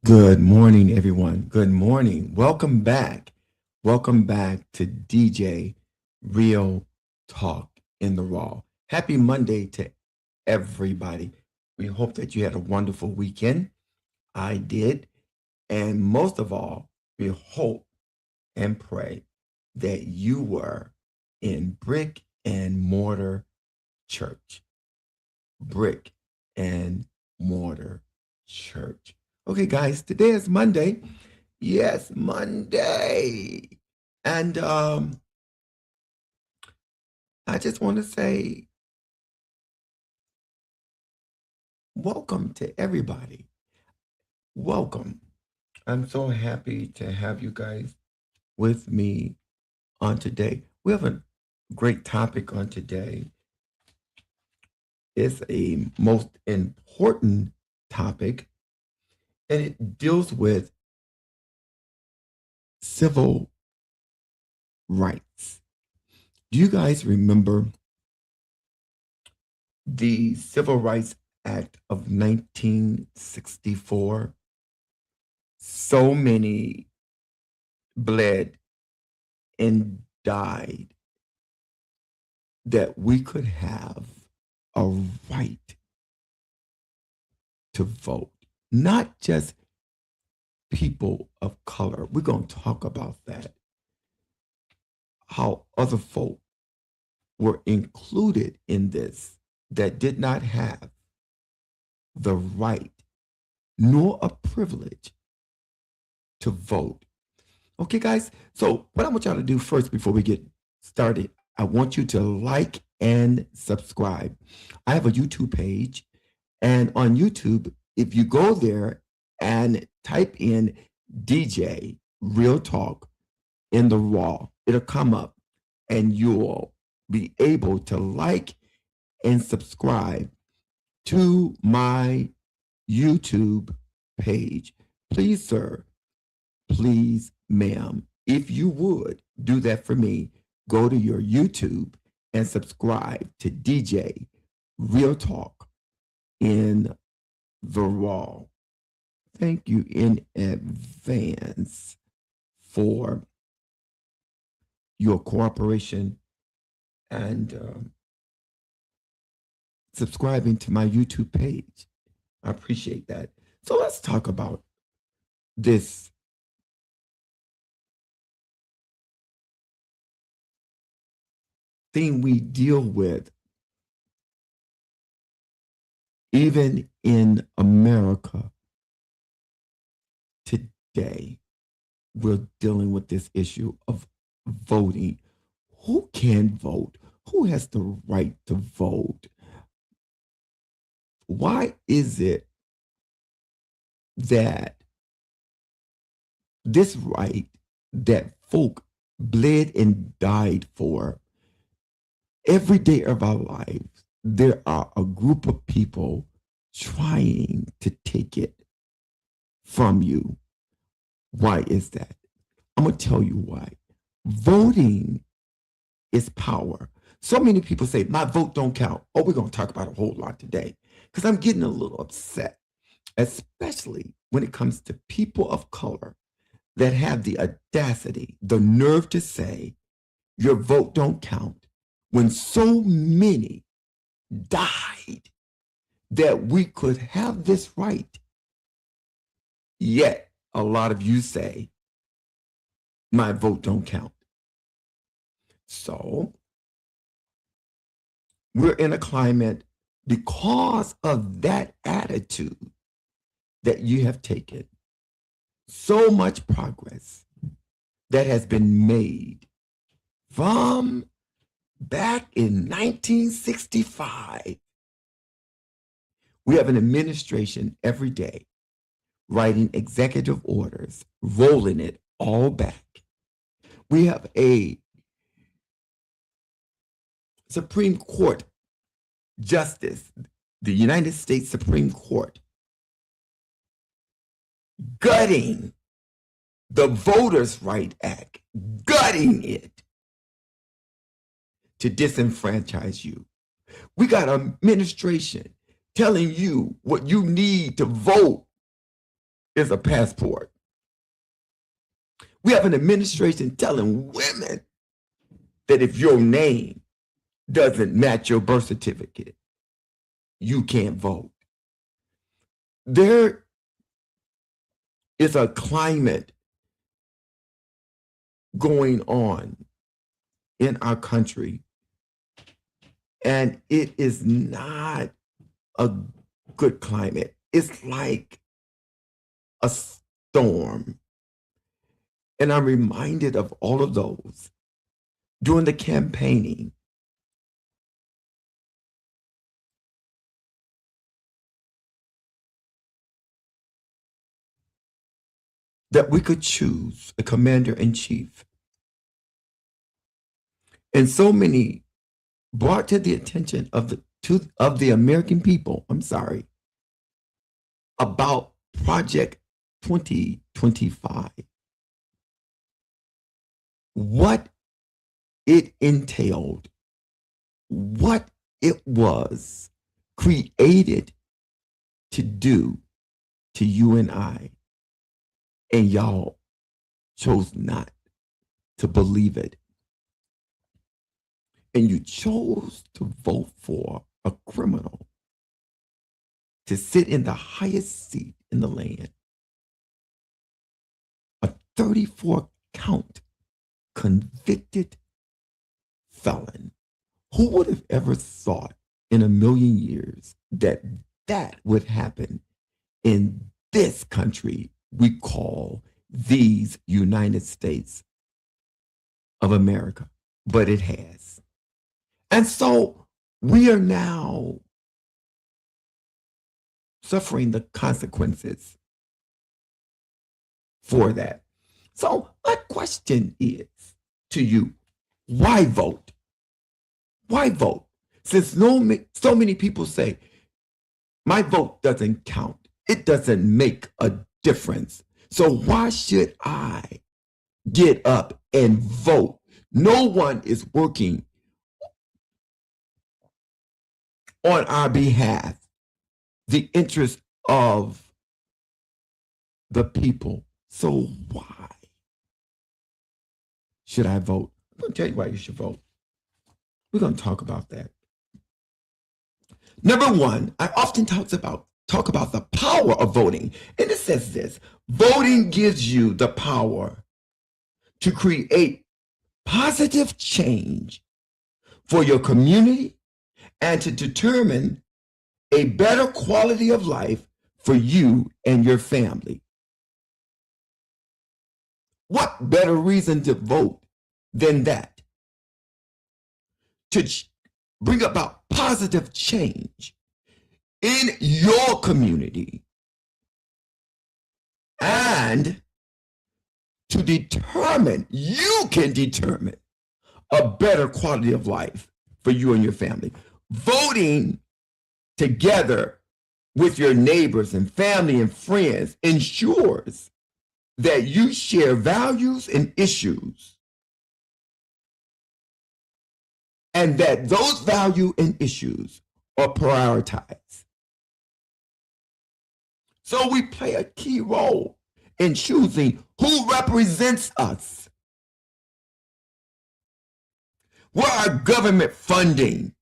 Good morning, everyone. Good morning. Welcome back. Welcome back to DJ Real Talk in the Raw. Happy Monday to everybody. We hope that you had a wonderful weekend. I did. And most of all, we hope and pray that you were in brick and mortar church. Brick and mortar church. Okay, guys, today is Monday. Yes, Monday. And I just want to say welcome to everybody. Welcome. I'm so happy to have you guys with me on today. We have a great topic on today. It's a most important topic, and it deals with civil rights. Do you guys remember the Civil Rights Act of 1964? So many bled and died that we could have a right to vote, not just people of color. We're going to talk about that, how other folk were included in this that did not have the right nor a privilege to vote. Okay, guys. So, what I want y'all to do first before we get started, I want you to like and subscribe. I have a YouTube page, and on YouTube, if you go there and type in DJ Real Talk in the Raw, it'll come up and you'll be able to like and subscribe to my YouTube page. Please, sir, please, ma'am, if you would do that for me, go to your YouTube and subscribe to DJ Real Talk in the Raw. Thank you in advance for your cooperation and subscribing to my YouTube page. I appreciate that. So let's talk about this thing we deal with even in America today. We're dealing with this issue of voting. Who can vote? Who has the right to vote? Why is it that this right that folk bled and died for every day of our lives, there are a group of people trying to take it from you? Why is that? I'm going to tell you why. Voting is power. So many people say, my vote don't count. Oh, we're going to talk about a whole lot today because I'm getting a little upset, especially when it comes to people of color that have the audacity, the nerve to say your vote don't count when so many died that we could have this right. Yet a lot of you say my vote don't count. So we're in a climate because of that attitude that you have taken. So much progress that has been made from back in 1965. We have an administration every day writing executive orders, rolling it all back. We have a Supreme Court justice, the United States Supreme Court, gutting the Voters' Right Act, gutting it to disenfranchise you. We got an administration telling you what you need to vote is a passport. We have an administration telling women that if your name doesn't match your birth certificate, you can't vote. There is a climate going on in our country, and it is not a good climate. It's like a storm. And I'm reminded of all of those during the campaigning. That we could choose a commander in chief. And so many brought to the attention of the American people, about Project 2025. What it entailed, what it was created to do to you and I, and y'all chose not to believe it. And you chose to vote for a criminal to sit in the highest seat in the land, a 34-count convicted felon. Who would have ever thought in a million years that that would happen in this country we call these United States of America? But it has. And so we are now suffering the consequences for that. So my question is to you, why vote? Why vote? Since so many people say, my vote doesn't count. It doesn't make a difference. So why should I get up and vote? No one is working on our behalf, the interest of the people. So why should I vote? I'm going to tell you why you should vote. We're going to talk about that. Number one, I often talk about the power of voting. And it says this: voting gives you the power to create positive change for your community and to determine a better quality of life for you and your family. What better reason to vote than that? To bring about positive change in your community and to determine, you can determine a better quality of life for you and your family. Voting together with your neighbors and family and friends ensures that you share values and issues, and that those values and issues are prioritized. So we play a key role in choosing who represents us, where our government funding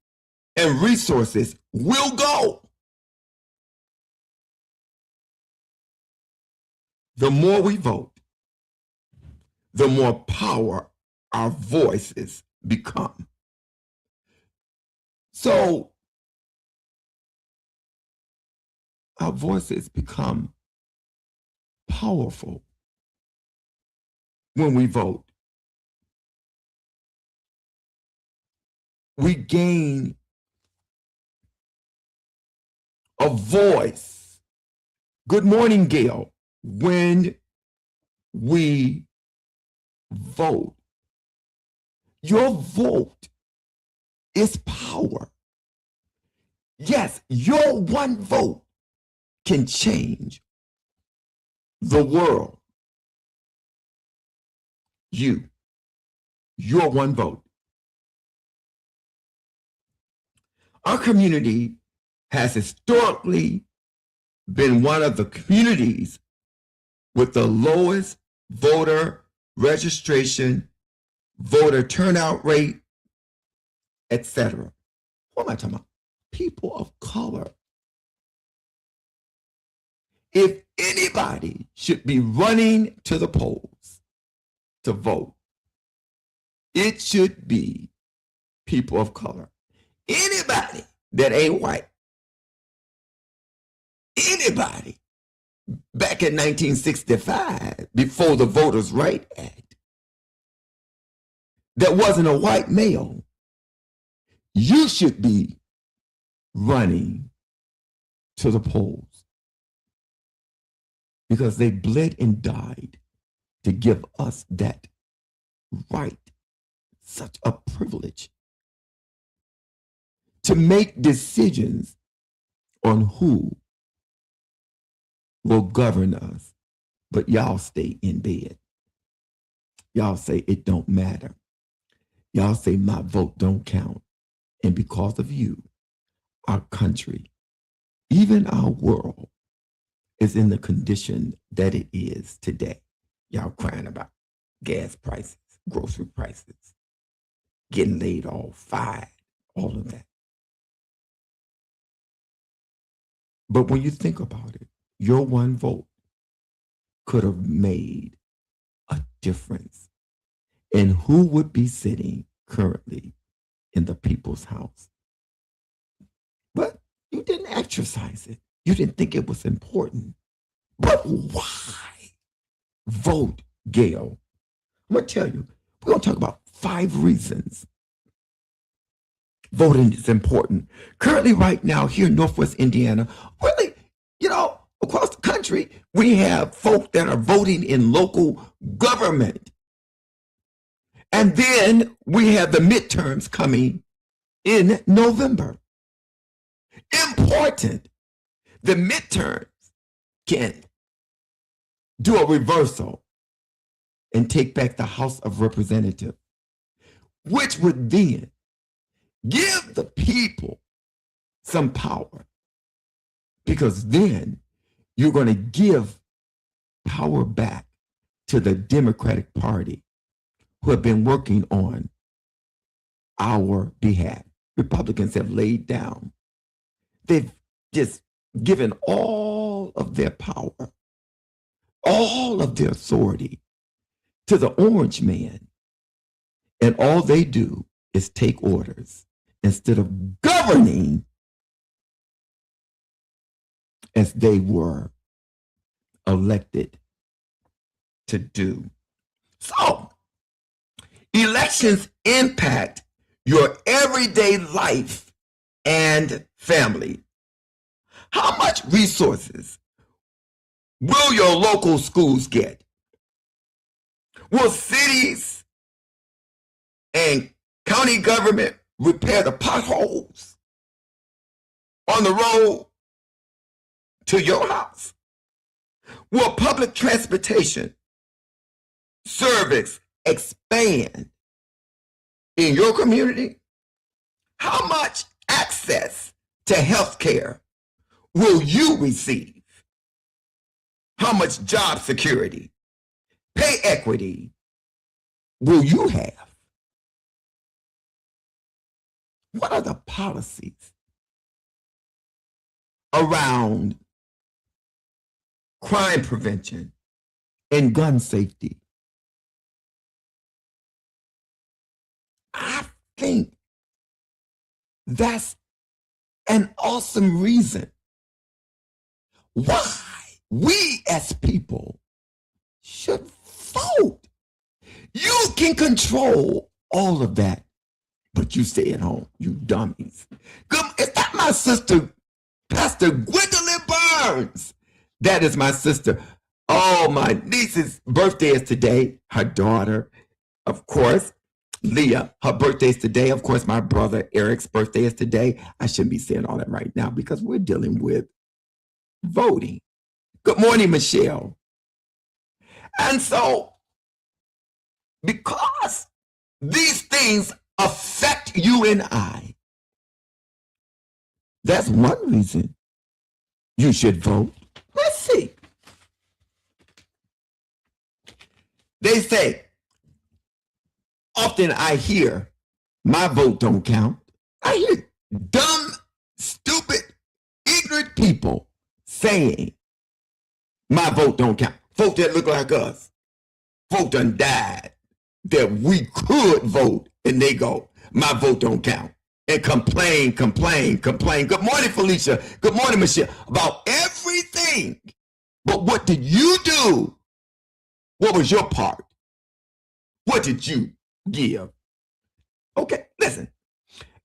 and resources will go. The more we vote, the more power our voices become. So our voices become powerful when we vote. We gain a voice. Good morning, Gail. When we vote, your vote is power. Yes, your one vote can change the world. Your one vote. Our community has historically been one of the communities with the lowest voter registration, voter turnout rate, etc. What am I talking about? People of color. If anybody should be running to the polls to vote, it should be people of color. Anybody that ain't white, anybody back in 1965, before the Voters' Right Act, that wasn't a white male, you should be running to the polls, because they bled and died to give us that right. Such a privilege to make decisions on who will govern us. But y'all stay in bed. Y'all say it don't matter. Y'all say my vote don't count. And because of you, our country, even our world, is in the condition that it is today. Y'all crying about gas prices, grocery prices, getting laid off, fired, all of that. But when you think about it, your one vote could have made a difference in who would be sitting currently in the people's house. But you didn't exercise it. You didn't think it was important. But why vote, Gail? I'm going to tell you, we're going to talk about 5 reasons voting is important. Currently, right now, here in Northwest Indiana, really, across the country, we have folk that are voting in local government. And then we have the midterms coming in November. Important. The midterms can do a reversal and take back the House of Representatives, which would then give the people some power, because then you're going to give power back to the Democratic Party, who have been working on our behalf. Republicans have laid down. They've just given all of their power, all of their authority to the orange man. And all they do is take orders instead of governing as they were elected to do. So, elections impact your everyday life and family. How much resources will your local schools get? Will cities and county government repair the potholes on the road to your house? Will public transportation service expand in your community? How much access to health care will you receive? How much job security, pay equity will you have? What are the policies around crime prevention and gun safety? I think that's an awesome reason why we as people should vote. You can control all of that, but you stay at home, you dummies. Is that my sister, Pastor Gwendolyn Burns? That is my sister. Oh, my niece's birthday is today. Her daughter, of course, Leah, her birthday is today. Of course, my brother Eric's birthday is today. I shouldn't be saying all that right now because we're dealing with voting. Good morning, Michelle. And so, because these things affect you and I, that's one reason you should vote. Let's see. They say, often I hear, my vote don't count. I hear dumb, stupid, ignorant people saying, my vote don't count. Folk that look like us. Folk done died that we could vote, and they go, my vote don't count. And complain. Good morning, Felicia. Good morning, Michelle. About everything. But what did you do? What was your part? What did you give? Okay, listen.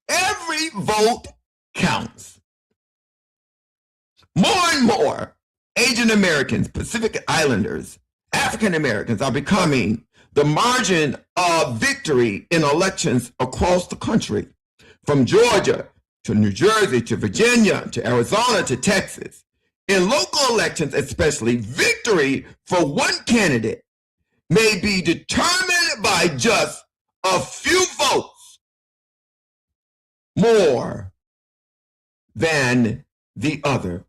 Every vote counts. More and more Asian Americans, Pacific Islanders, African Americans are becoming the margin of victory in elections across the country, from Georgia to New Jersey to Virginia to Arizona to Texas. In local elections especially, victory for one candidate may be determined by just a few votes more than the other.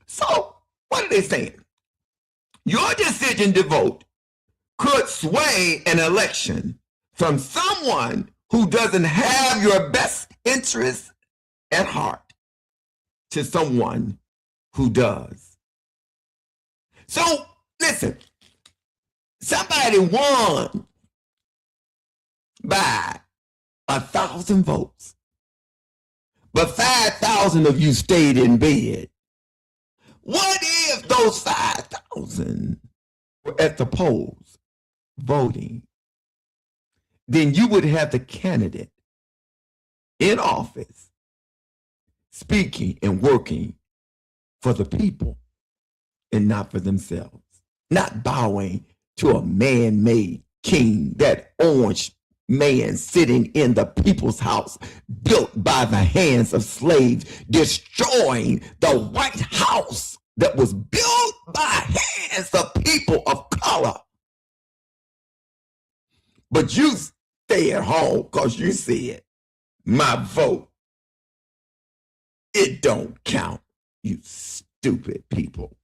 So, what are they saying? Your decision to vote could sway an election from someone who doesn't have your best interests at heart to someone who does. So, listen, somebody won by 1,000 votes, but 5,000 of you stayed in bed. What if those 5,000 were at the polls voting? Then you would have the candidate in office speaking and working for the people and not for themselves, not bowing to a man-made king, that orange man sitting in the people's house built by the hands of slaves, destroying the White House that was built by hands of people of color. But you stay at home because you said, my vote, it don't count, you stupid people.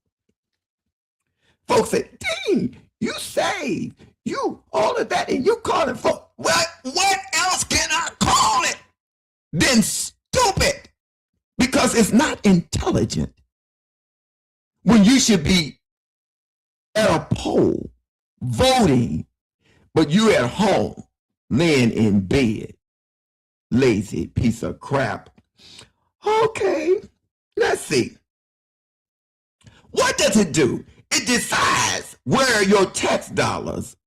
Folks say, dang, you saved, you all of that, and you call it for what else can I call it than stupid? Because it's not intelligent. When you should be at a poll voting, but you at home laying in bed, lazy piece of crap. Okay, let's see. What does it do? It decides where your tax dollars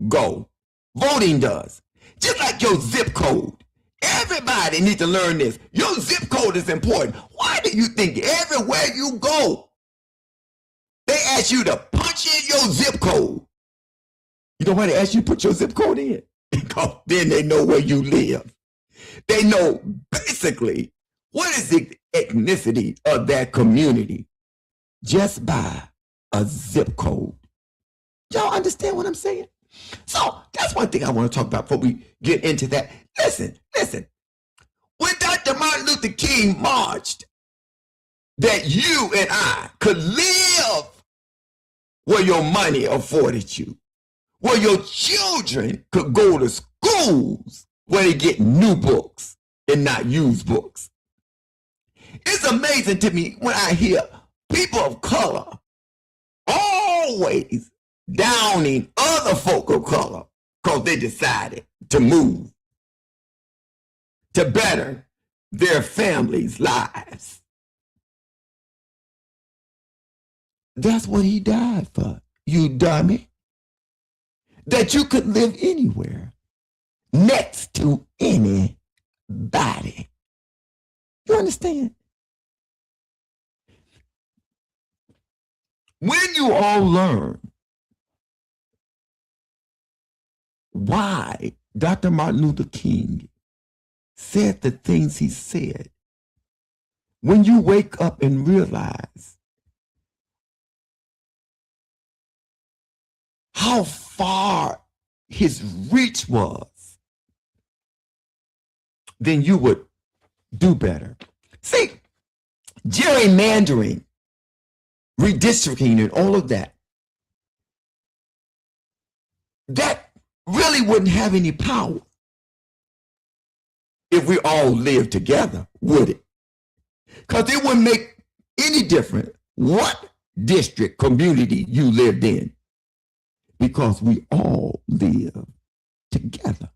go. Voting does. Just like your zip code. Everybody needs to learn this. Your zip code is important. Why do you think everywhere you go, they ask you to punch in your zip code? You know why they ask you to put your zip code in? Because then they know where you live. They know basically what is the ethnicity of that community just by a zip code. Y'all understand what I'm saying? So that's one thing I want to talk about before we get into that. Listen. When Dr. Martin Luther King marched, that you and I could live where your money afforded you, where your children could go to schools where they get new books and not used books. It's amazing to me when I hear people of color always downing other folk of color because they decided to move to better their families' lives. That's what he died for, you dummy. That you could live anywhere next to anybody. You understand? When you all learn why Dr. Martin Luther King said the things he said, when you wake up and realize how far his reach was, then you would do better. See, gerrymandering, redistricting, and all of that, that really wouldn't have any power if we all lived together, would it? Because it wouldn't make any difference what district, community you lived in, because we all live together.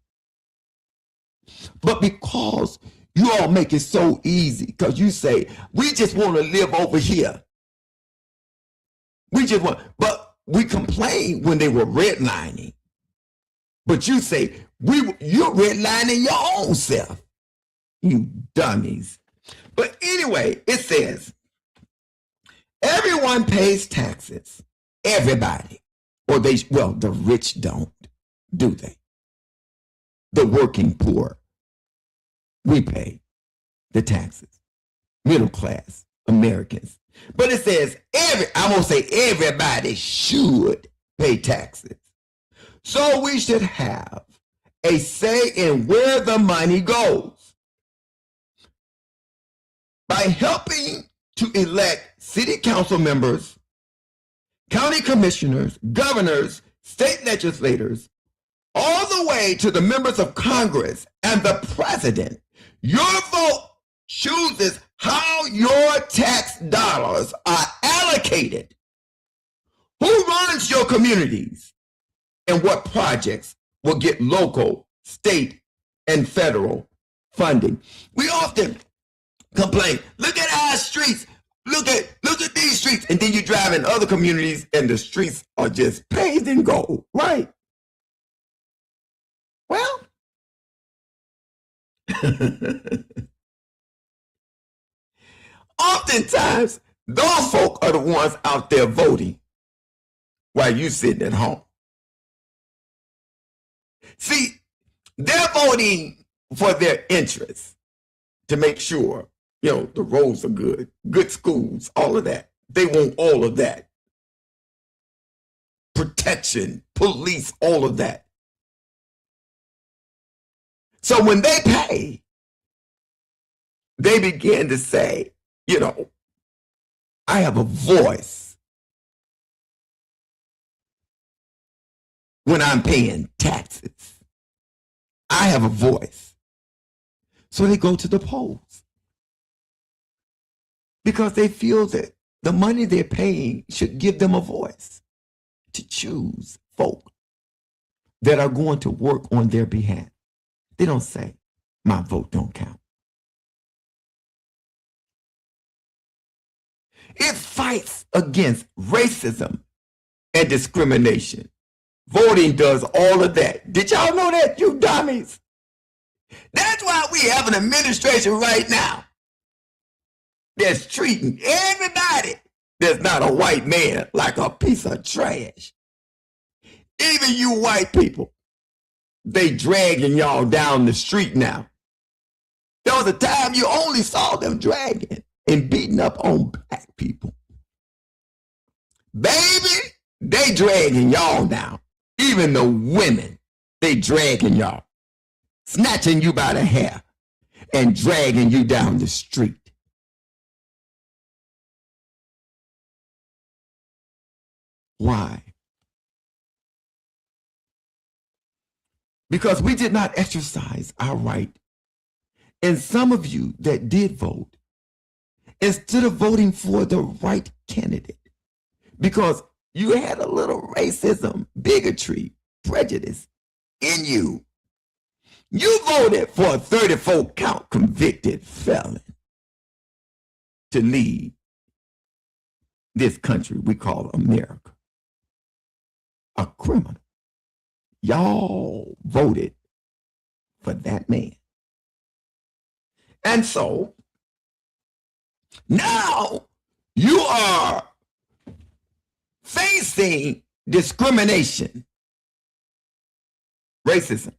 But because you all make it so easy, because you say, we just want to live over here. But we complain when they were redlining. But you say, you're redlining your own self. You dummies. But anyway, it says, everyone pays taxes. Everybody. Or the rich don't, do they? The working poor, we pay the taxes. Middle class Americans. But it says, I won't say everybody should pay taxes. So we should have a say in where the money goes. By helping to elect city council members, county commissioners, governors, state legislators, all the way to the members of Congress and the president, your vote chooses how your tax dollars are allocated. Who runs your communities and what projects will get local, state, and federal funding? We often complain, look at our streets, look at these streets, and then you drive in other communities and the streets are just paved in gold, right? Well, oftentimes, those folk are the ones out there voting while you sitting at home. See, they're voting for their interests to make sure, the roads are good schools, all of that. They want all of that. Protection, police, all of that. So when they pay, they begin to say, I have a voice when I'm paying taxes. I have a voice. So they go to the polls because they feel that the money they're paying should give them a voice to choose folk that are going to work on their behalf. They don't say, my vote don't count. It fights against racism and discrimination. Voting does all of that. Did y'all know that, you dummies? That's why we have an administration right now that's treating everybody that's not a white man like a piece of trash. Even you white people, they dragging y'all down the street now. There was a time you only saw them dragging and beating up on black people. Baby, they dragging y'all down. Even the women, they dragging y'all, snatching you by the hair and dragging you down the street. Why? Because we did not exercise our right. And some of you that did vote, instead of voting for the right candidate, because you had a little racism, bigotry, prejudice in you, you voted for a 34-count convicted felon to lead this country we call America. A criminal. Y'all voted for that man. And so now you are facing discrimination, racism.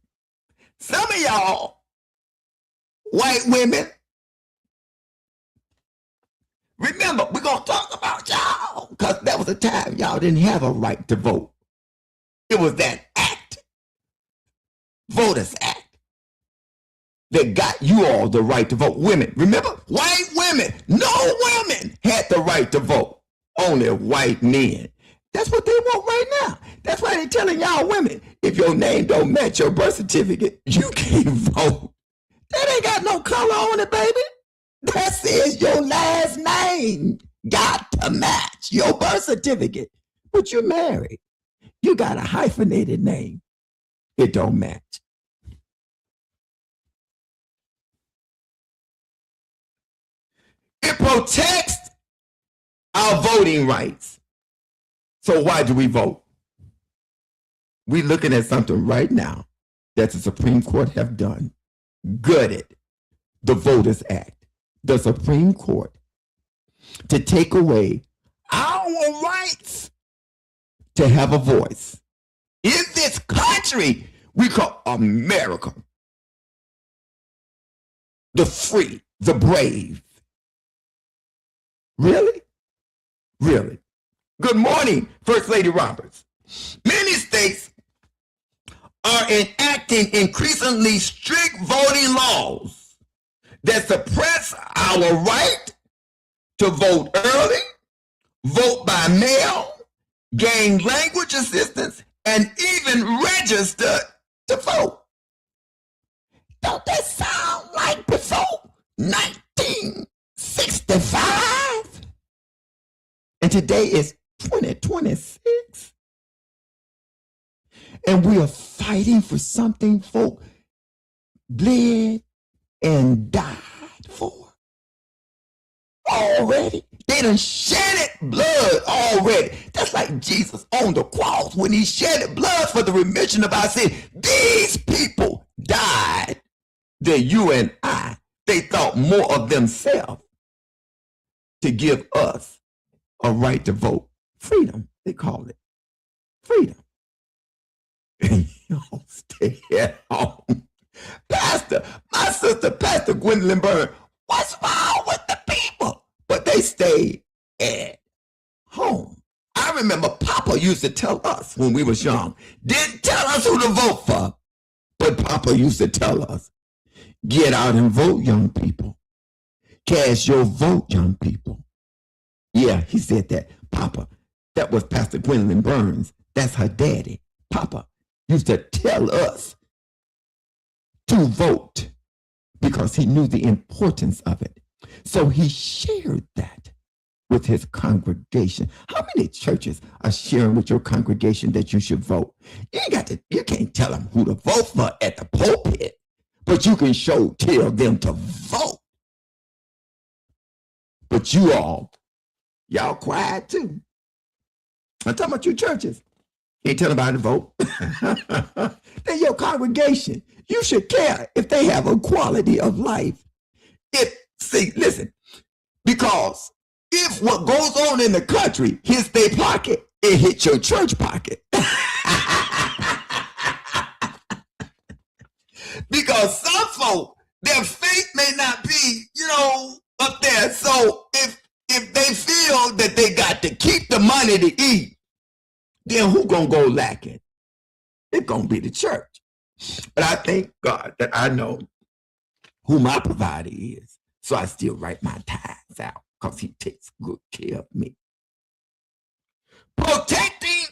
Some of y'all, white women, remember, we're going to talk about y'all because that was a time y'all didn't have a right to vote. It was that act, Voters Act, that got you all the right to vote. Women, remember, white women, no women had the right to vote, only white men. That's what they want right now. That's why they're telling y'all women, if your name don't match your birth certificate, you can't vote. That ain't got no color on it, baby. That says your last name got to match your birth certificate. But you're married. You got a hyphenated name. It don't match. It protects our voting rights. So why do we vote? We're looking at something right now that the Supreme Court have done. Gutted the Voters Act. The Supreme Court to take away our rights to have a voice in this country we call America. The free, the brave. Really? Really? Good morning, First Lady Roberts. Many states are enacting increasingly strict voting laws that suppress our right to vote early, vote by mail, gain language assistance, and even register to vote. Don't that sound like before 1965? And today is 2026. And we are fighting for something folk bled and died for. Already. They done shedded blood already. That's like Jesus on the cross when he shedded blood for the remission of our sin. These people died than you and I. They thought more of themselves to give us a right to vote. Freedom, they call it. Freedom. And y'all stay at home. Pastor, my sister, Pastor Gwendolyn Byrne, what's wrong with the people? But they stay at home. I remember Papa used to tell us when we was young, didn't tell us who to vote for, but Papa used to tell us, get out and vote, young people. Cast your vote, young people. Yeah, he said that. Papa, that was Pastor Gwendolyn Burns. That's her daddy. Papa used to tell us to vote because he knew the importance of it. So he shared that with his congregation. How many churches are sharing with your congregation that you should vote? You can't tell them who to vote for at the pulpit, but you can tell them to vote. But y'all quiet too. I'm talking about you churches. Ain't telling about to vote. They're your congregation. You should care if they have a quality of life. Listen, because if what goes on in the country hits their pocket, it hits your church pocket. Because some folk, their faith may not be, up there. So if they feel that they got to keep the money to eat, then who gonna go lacking? It's gonna be the church. But I thank God that I know who my provider is. So I still write my tithes out because he takes good care of me. Protecting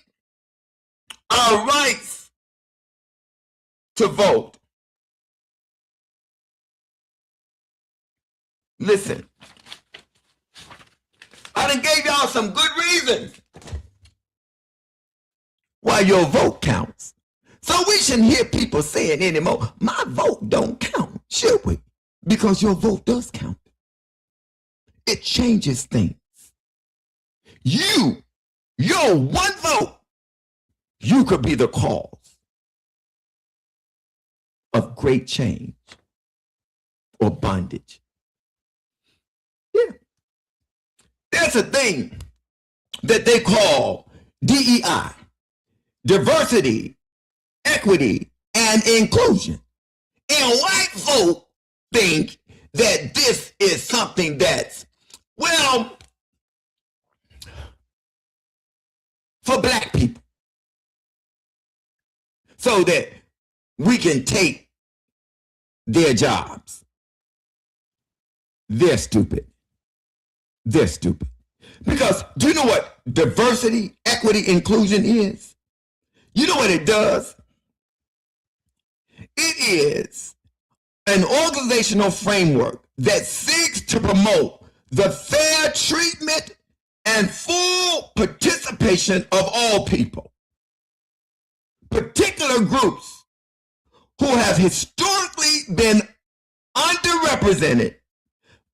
our rights to vote. Listen, I done gave y'all some good reasons why your vote counts. So we shouldn't hear people saying anymore, my vote don't count, should we? Because your vote does count. It changes things. Your one vote, you could be the cause of great change or bondage. Yeah. There's a thing that they call DEI, diversity, equity, and inclusion. And white folk think that this is something that's, for black people. So that we can take their jobs. They're stupid. They're stupid. Because do you know what diversity, equity, inclusion is? You know what it does? It is an organizational framework that seeks to promote the fair treatment and full participation of all people, particular groups who have historically been underrepresented,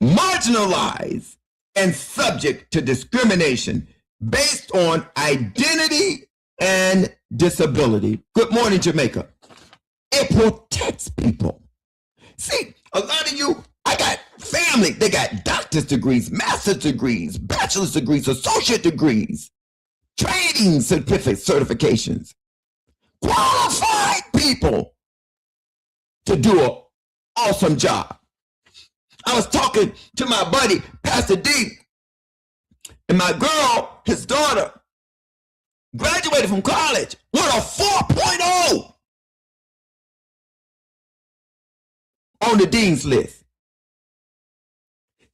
marginalized, and subject to discrimination based on identity and disability. Good morning, Jamaica. It protects people. See, a lot of you, I got family, they got doctor's degrees, master's degrees, bachelor's degrees, associate degrees, training certificates, certifications. Qualified people to do an awesome job. I was talking to my buddy, Pastor D, and my girl, his daughter, graduated from college with a 4.0 on the dean's list.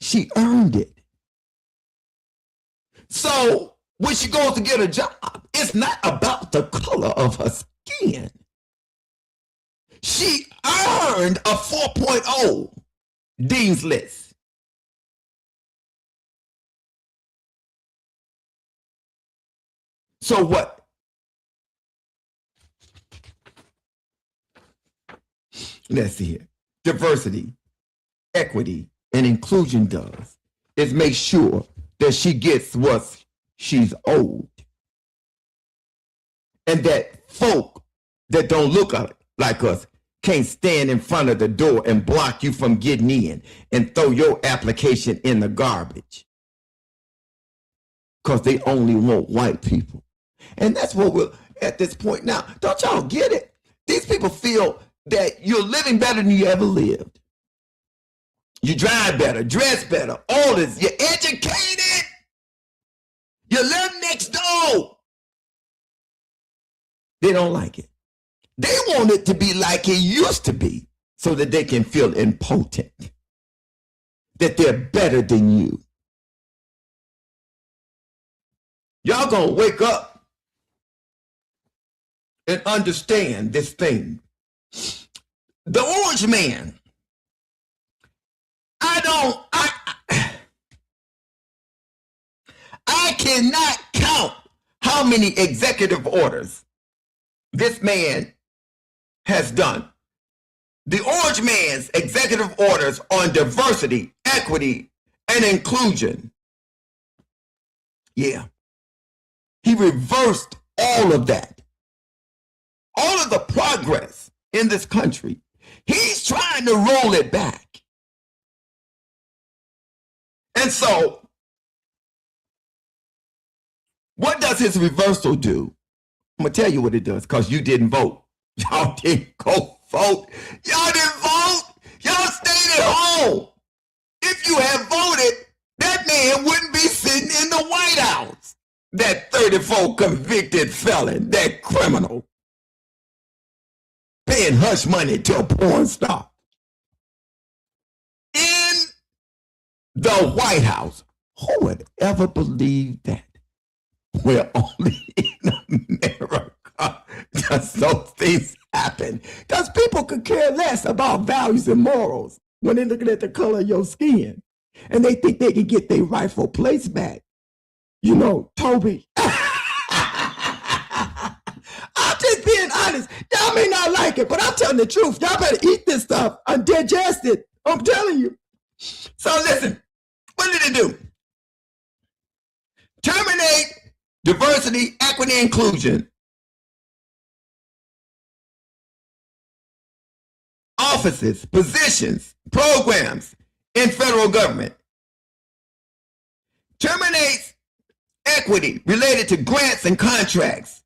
She earned it. So when she goes to get a job, it's not about the color of her skin. She earned a 4.0 dean's list. So what? Let's see here. Diversity, equity, and inclusion does is make sure that she gets what she's owed. And that folk that don't look like us can't stand in front of the door and block you from getting in and throw your application in the garbage. Because they only want white people. And that's what we're at this point now. Don't y'all get it? These people feel that you're living better than you ever lived. You drive better, dress better, all this. You're educated. You live next door. They don't like it. They want it to be like it used to be so that they can feel impotent, that they're better than you. Y'all gonna wake up and understand this thing. The orange man, I cannot count how many executive orders this man has done. The orange man's executive orders on diversity, equity, and inclusion. Yeah. He reversed all of that. All of the progress in this country. He's trying to roll it back. And so, what does his reversal do? I'm going to tell you what it does, because you didn't vote. Y'all didn't go vote. Y'all didn't vote. Y'all stayed at home. If you had voted, that man wouldn't be sitting in the White House. That 34 convicted felon, that criminal, paying hush money to a porn star in the White House. Who would ever believe that? We're only in America does those things happen. Because people could care less about values and morals when they're looking at the color of your skin. And they think they can get their rightful place back. You know, Toby. I'm just being honest. Y'all may not like it, but I'm telling the truth. Y'all better eat this stuff and digest it. I'm telling you. So listen, what did it do? Terminate diversity, equity, inclusion. Offices, positions, programs in federal government. Terminate equity related to grants and contracts.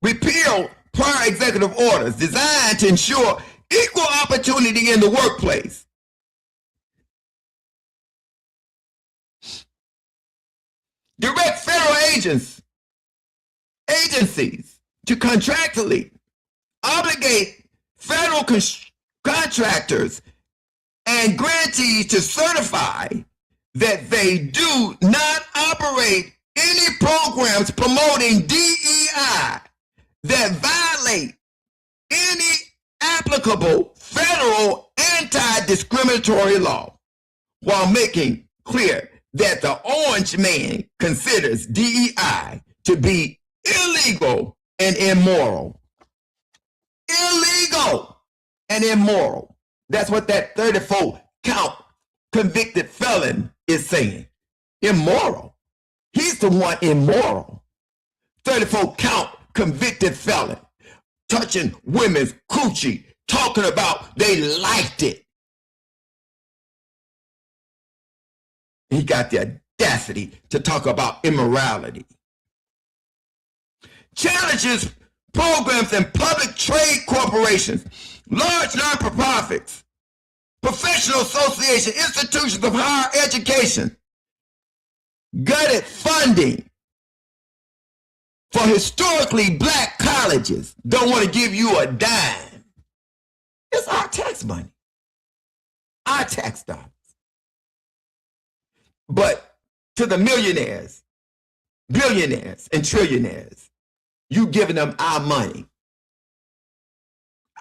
Repeal prior executive orders designed to ensure equal opportunity in the workplace. Direct federal agencies to contractually obligate federal contractors and grantees to certify that they do not operate any programs promoting DEI that violate any applicable federal anti-discriminatory law, while making clear that the Orange Man considers DEI to be illegal and immoral. Illegal and immoral. That's what that 34 count convicted felon is saying. Immoral. He's the one immoral. 34 count convicted felon, touching women's coochie, talking about they liked it. He got the audacity to talk about immorality. Challenges programs in public trade corporations, large non-profits, professional associations, institutions of higher education, gutted funding for historically black colleges, don't want to give you a dime. It's our tax money, our tax dollars. But to the millionaires, billionaires, and trillionaires, you giving them our money,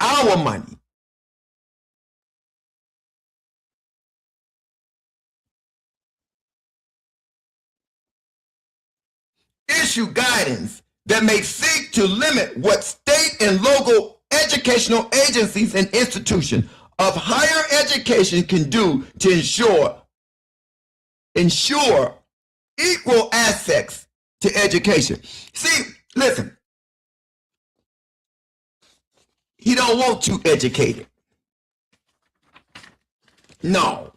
our money. Issue guidance that may seek to limit what state and local educational agencies and institutions of higher education can do to ensure equal access to education. See, listen, he don't want you educated. No.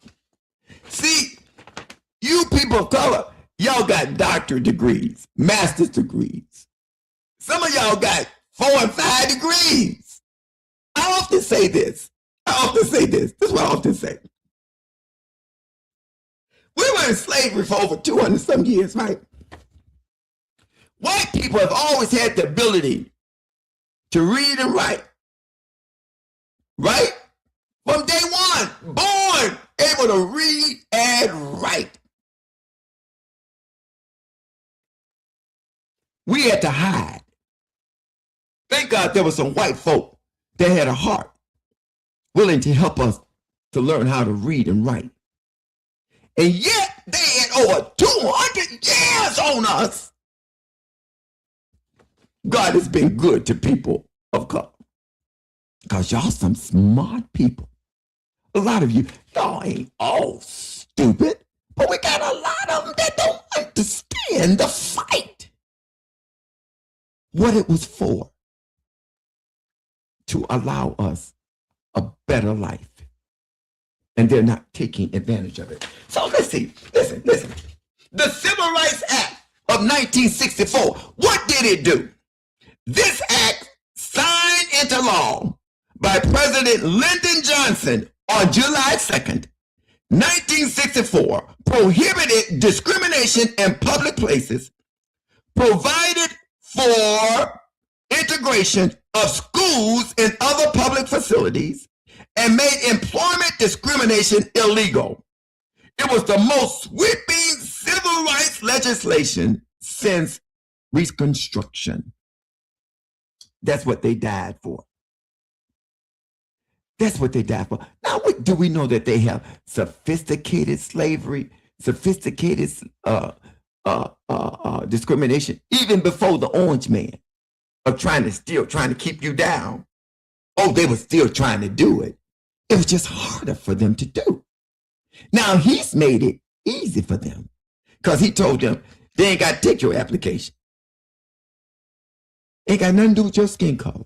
See, you people of color, y'all got doctorate degrees, master's degrees. Some of y'all got 4 and 5 degrees. I often say this. This is what I often say. We were in slavery for over 200 some years, right? White people have always had the ability to read and write. Right? From day one, born able to read and write. We had to hide. Thank God there were some white folk that had a heart willing to help us to learn how to read and write. And yet they had over 200 years on us. God has been good to people of color. Because y'all some smart people. A lot of you, y'all ain't all stupid, but we got a lot of them that don't understand the fight. What it was for. To allow us a better life. And they're not taking advantage of it. So listen. The Civil Rights Act of 1964, what did it do? This act, signed into law by President Lyndon Johnson on July 2nd, 1964, prohibited discrimination in public places, provided for integration of schools and other public facilities, and made employment discrimination illegal. It was the most sweeping civil rights legislation since Reconstruction. That's what they died for. That's what they died for. Now, do we know that they have sophisticated slavery, sophisticated discrimination, even before the Orange Man of trying to keep you down? Oh, they were still trying to do it. It was just harder for them to do. Now he's made it easy for them because he told them they ain't got to take your application. Ain't got nothing to do with your skin color.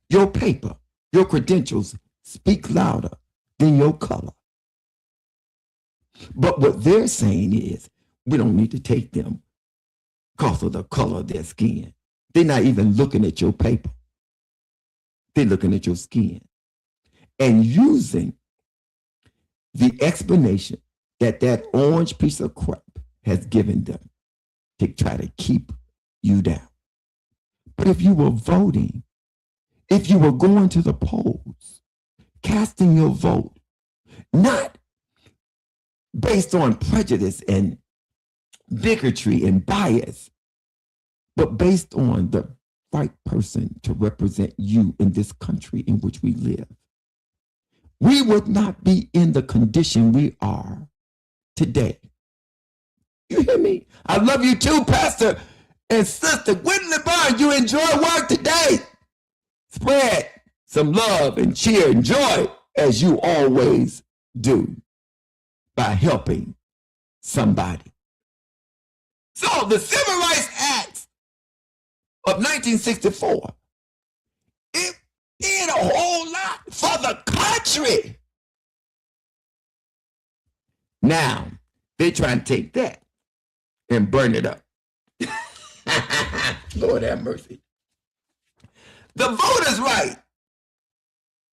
Your paper, your credentials speak louder than your color. But what they're saying is we don't need to take them because of the color of their skin. They're not even looking at your paper. They're looking at your skin and using the explanation that orange piece of crap has given them to try to keep you down. But if you were voting, if you were going to the polls, casting your vote, not based on prejudice and bigotry and bias, but based on the right person to represent you in this country in which we live, we would not be in the condition we are today. You hear me? I love you too, Pastor and Sister Gwendolyn Barnes. You enjoy work today. Spread some love and cheer and joy as you always do by helping somebody. So the Civil Rights Act of 1964, it did a whole lot for the country. Now, they try to take that and burn it up. Lord have mercy. The Voters' Right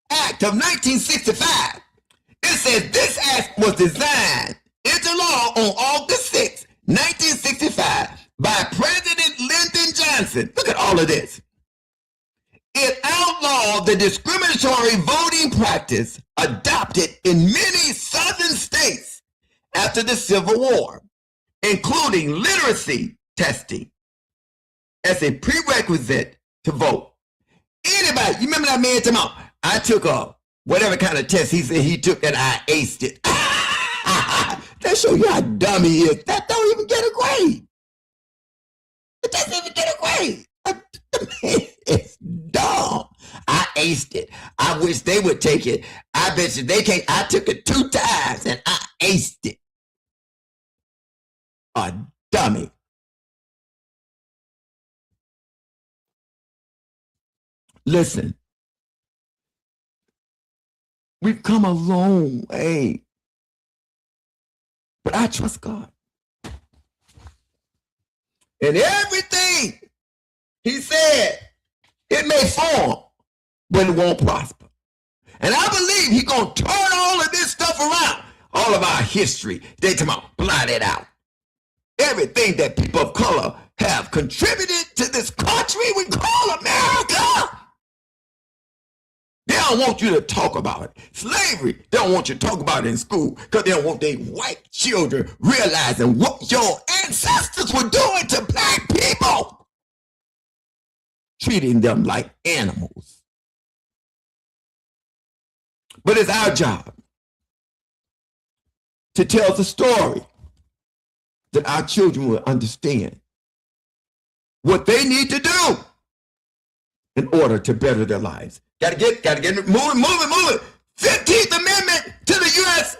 Act of 1965, it says this act was designed into law on August 6, 1965 by President Lyndon Johnson. Look at all of this. It outlawed the discriminatory voting practice adopted in many southern states after the Civil War, including literacy testing as a prerequisite to vote. Anybody, you remember that man talking about, I took a whatever kind of test he said he took and I aced it. That show you how dumb he is. That don't even get a grade. It doesn't even get a grade. It's dumb. I aced it. I wish they would take it. I bet you they can't. I took it 2 times and I aced it. A dummy. Listen, we've come a long way, but I trust God. And everything he said, it may form, but it won't prosper. And I believe he's going to turn all of this stuff around. All of our history, they come out, blot it out. Everything that people of color have contributed to this country we call America. They don't want you to talk about it. Slavery, they don't want you to talk about it in school because they don't want their white children realizing what your ancestors were doing to black people. Treating them like animals. But it's our job to tell the story that our children will understand what they need to do in order to better their lives. Gotta get moving. 15th Amendment to the U.S.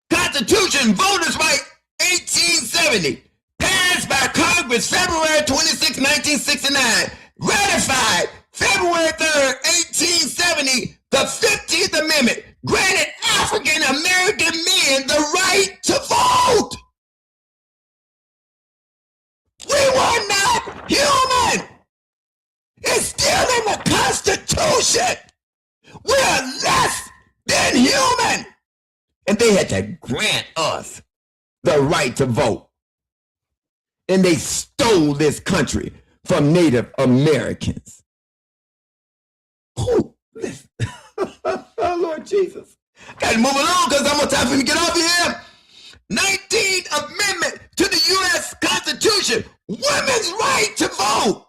Constitution, Voters' Right, 1870, passed by Congress February 26, 1969, ratified February 3rd, 1870, the 15th Amendment granted African American men the right to vote. We were not human. It's still in the Constitution. We are less than human. And they had to grant us the right to vote. And they stole this country from Native Americans. Oh, listen. Oh, Lord Jesus. Got to move along because I'm going to time for me to get off here. 19th Amendment to the U.S. Constitution. Women's right to vote.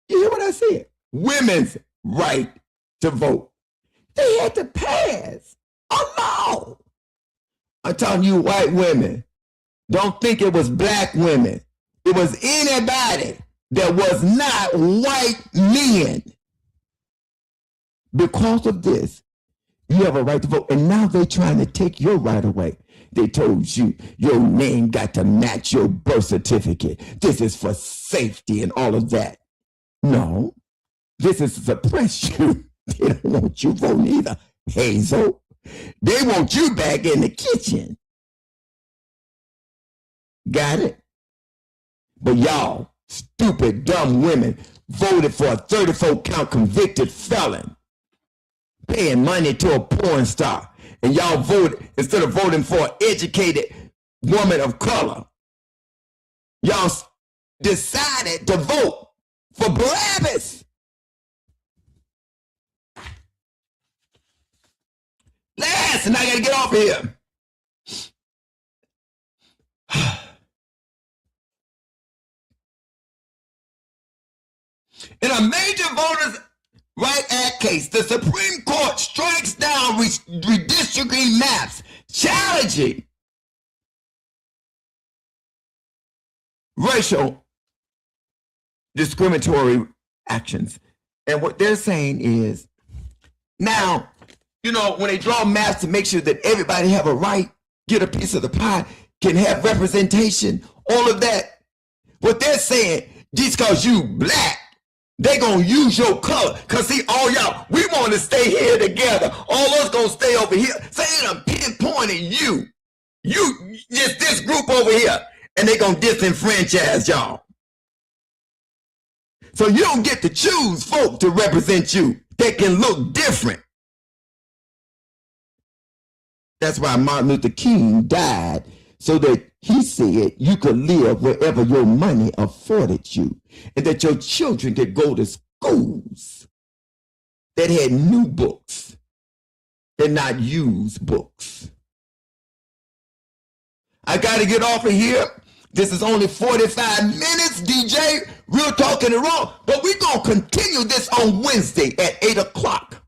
You hear what I said? Women's right to vote. They had to pass a law. I'm telling you, white women, don't think it was black women. It was anybody that was not white men. Because of this, you have a right to vote. And now they're trying to take your right away. They told you your name got to match your birth certificate. This is for safety and all of that. No, this is to suppress you. They don't want you voting either, Hazel. They want you back in the kitchen. Got it? But y'all, stupid, dumb women, voted for a 34-count convicted felon, paying money to a porn star. And y'all voted, instead of voting for an educated woman of color, y'all decided to vote for Barabbas. Last, and I gotta get off here. In a major voters' right act case, the Supreme Court strikes down redistricting maps, challenging racial discriminatory actions. And what they're saying is, now, you know, when they draw maps to make sure that everybody have a right, get a piece of the pie, can have representation, all of that. What they're saying, just because you black, they gonna use your color. Cause see, all y'all, we want to stay here together. All us gonna stay over here. Say I'm pinpointing you. You just this group over here. And they gonna disenfranchise y'all. So you don't get to choose folk to represent you. They can look different. That's why Martin Luther King died, so that he said you could live wherever your money afforded you, and that your children could go to schools that had new books and not used books. I got to get off of here. This is only 45 minutes, DJ. Real Talk in the Raw. But we're going to continue this on Wednesday at 8 o'clock.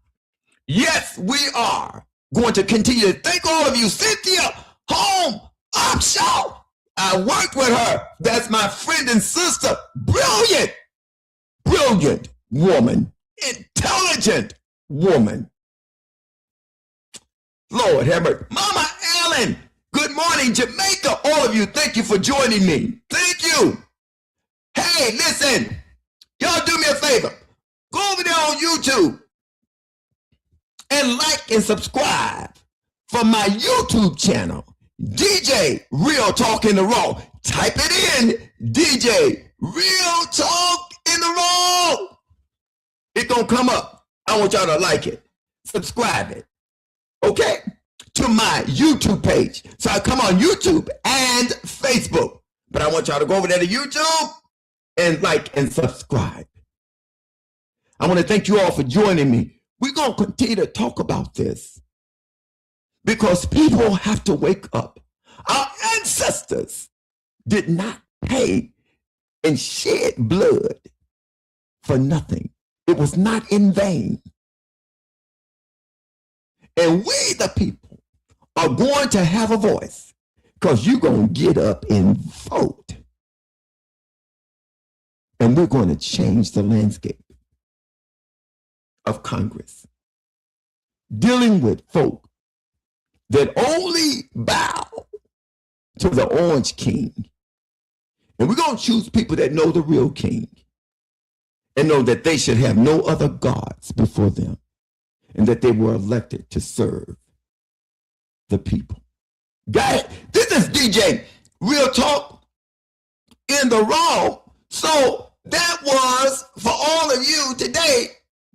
Yes, we are going to continue. Thank all of you. Cynthia Home Upshaw. I worked with her. That's my friend and sister. Brilliant, brilliant woman. Intelligent woman. Lord have mercy. Mama Ellen. Good morning, Jamaica. All of you, thank you for joining me. Thank you. Hey, listen. Y'all do me a favor. Go over there on YouTube and like and subscribe for my YouTube channel, DJ Real Talk in the Raw. Type it in, DJ Real Talk in the Raw. It's going to come up. I want y'all to like it. Subscribe it. Okay? To my YouTube page. So I come on YouTube and Facebook. But I want y'all to go over there to YouTube and like and subscribe. I want to thank you all for joining me. We're going to continue to talk about this because people have to wake up. Our ancestors did not pay and shed blood for nothing. It was not in vain. And we, the people, are going to have a voice because you're going to get up and vote. And we're going to change the landscape of Congress. Dealing with folk that only bow to the Orange King. And we're going to choose people that know the real king and know that they should have no other gods before them and that they were elected to serve the people. Guys, this is DJ Real Talk in the Raw. So that was for all of you today.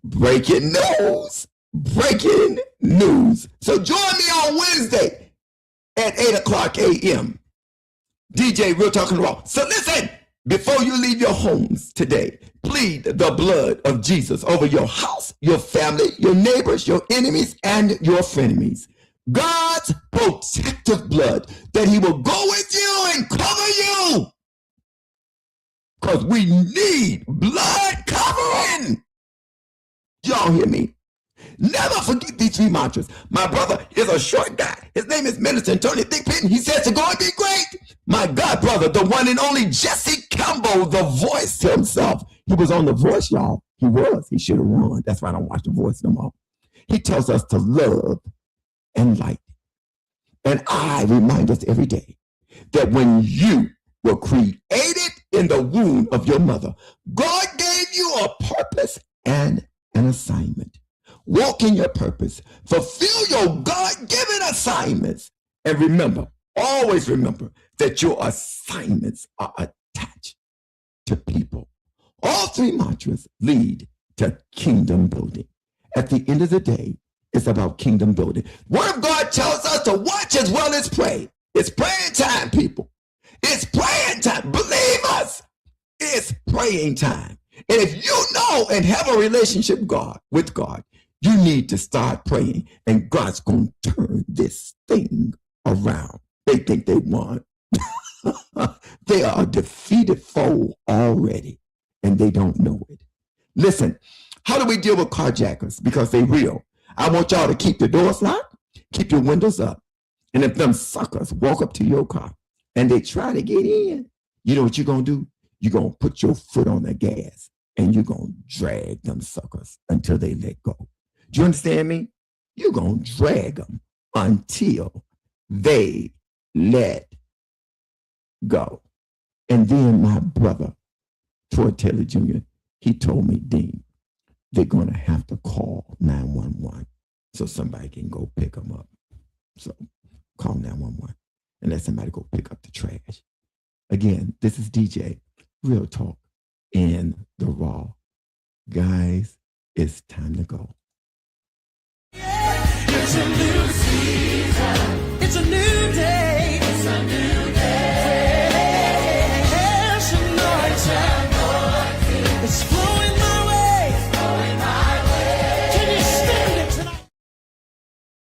Breaking news. Breaking news. So join me on Wednesday at 8 o'clock a.m. DJ Real Talk in the Raw. So listen, before you leave your homes today, plead the blood of Jesus over your house, your family, your neighbors, your enemies, and your frenemies. God's protective blood, that he will go with you and cover you. Because we need blood covering. Y'all hear me? Never forget these three mantras. My brother is a short guy. His name is Minister Tony Thickpin. He says to go and be great. My God, brother, the one and only Jesse Campbell, the Voice himself. He was on The Voice, y'all. He was. He should have won. That's why I don't watch The Voice no more. He tells us to love and light. And I remind us every day that when you were created in the womb of your mother, God gave you a purpose and an assignment. Walk in your purpose. Fulfill your God-given assignments. And remember, always remember that your assignments are attached to people. All three mantras lead to kingdom building. At the end of the day, it's about kingdom building. Word of God tells us to watch as well as pray. It's praying time, people. It's praying time. Believe us. It's praying time. And if you know and have a relationship with God, you need to start praying. And God's going to turn this thing around. They think they won. They are a defeated foe already, and they don't know it. Listen, how do we deal with carjackers? Because they real. I want y'all to keep the doors locked, keep your windows up. And if them suckers walk up to your car and they try to get in, you know what you're going to do? You're going to put your foot on the gas and you're going to drag them suckers until they let go. Do you understand me? You're going to drag them until they let go. And then my brother, Troy Taylor Jr., he told me, Dean, they're going to have to call 911 so somebody can go pick them up. So call 911 and let somebody go pick up the trash. Again, this is DJ, Real Talk in the Raw. Guys, it's time to go.